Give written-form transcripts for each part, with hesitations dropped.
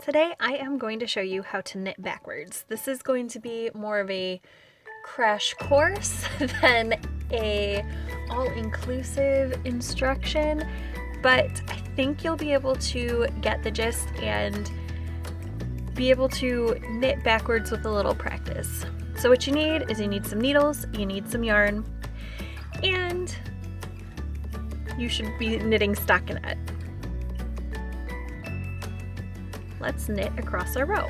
Today I am going to show you how to knit backwards. This is going to be more of a crash course than a all-inclusive instruction, but I think you'll be able to get the gist and be able to knit backwards with a little practice. So what you need is you need some needles, you need some yarn, and you should be knitting stockinette. Let's knit across our row.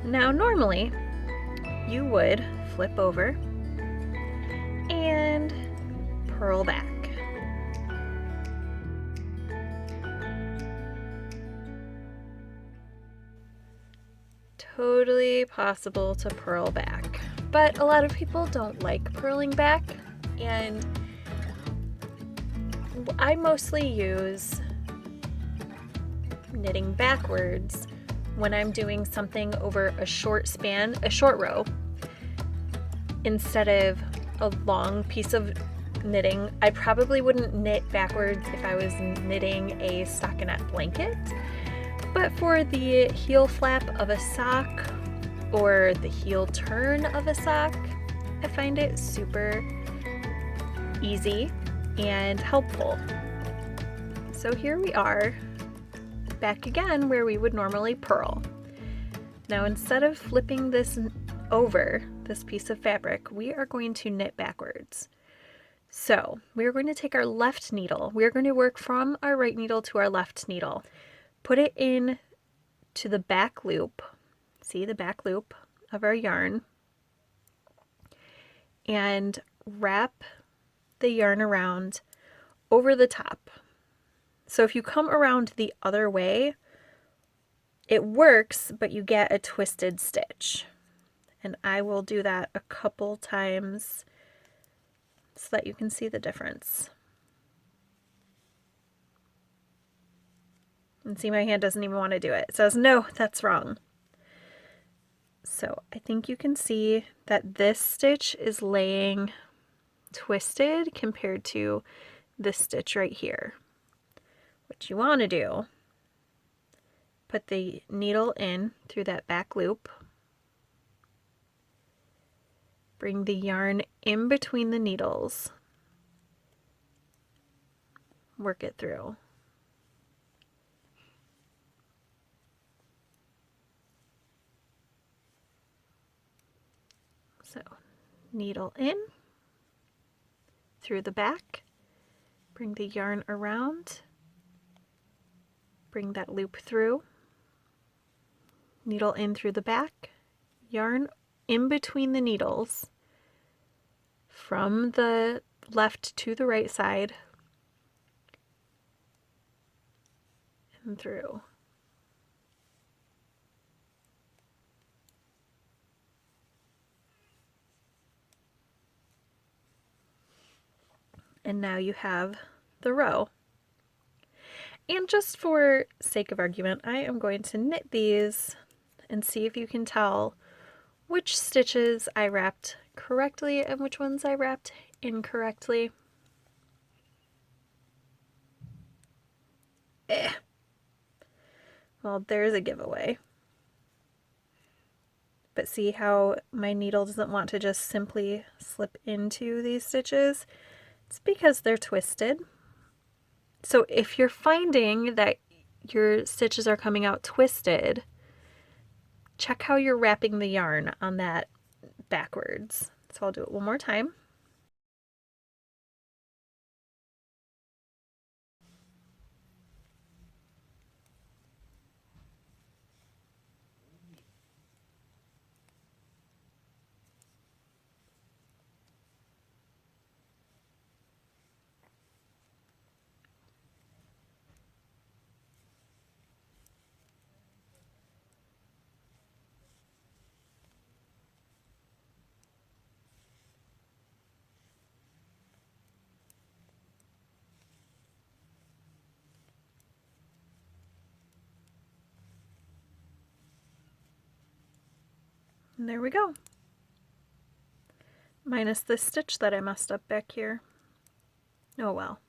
Now normally you would flip over and purl back. Totally possible to purl back, but a lot of people don't like purling back, and I mostly use knitting backwards when I'm doing something over a short span, a short row, instead of a long piece of knitting. I probably wouldn't knit backwards if I was knitting a stockinette blanket. But for the heel flap of a sock or the heel turn of a sock, I find it super easy and helpful. So here we are, back again where we would normally purl. Now instead of flipping this over, this piece of fabric, we are going to knit backwards. So we are going to take our left needle. We are going to work from our right needle to our left needle. Put it in to the back loop, see the back loop of our yarn, and wrap the yarn around over the top. So if you come around the other way, it works, but you get a twisted stitch. And I will do that a couple times so that you can see the difference. And see, my hand doesn't even want to do it. It says, no, that's wrong. So I think you can see that this stitch is laying twisted compared to this stitch right here. What you want to do, put the needle in through that back loop, bring the yarn in between the needles, work it through. So needle in through the back, bring the yarn around, bring that loop through, needle in through the back, yarn in between the needles from the left to the right side and through. And now you have the row. And just for sake of argument, I am going to knit these and see if you can tell which stitches I wrapped correctly and which ones I wrapped incorrectly. Well, there's a giveaway. But see how my needle doesn't want to just simply slip into these stitches? It's because they're twisted. So if you're finding that your stitches are coming out twisted, check how you're wrapping the yarn on that backwards. So I'll do it one more time. And there we go. Minus this stitch that I messed up back here. Oh well.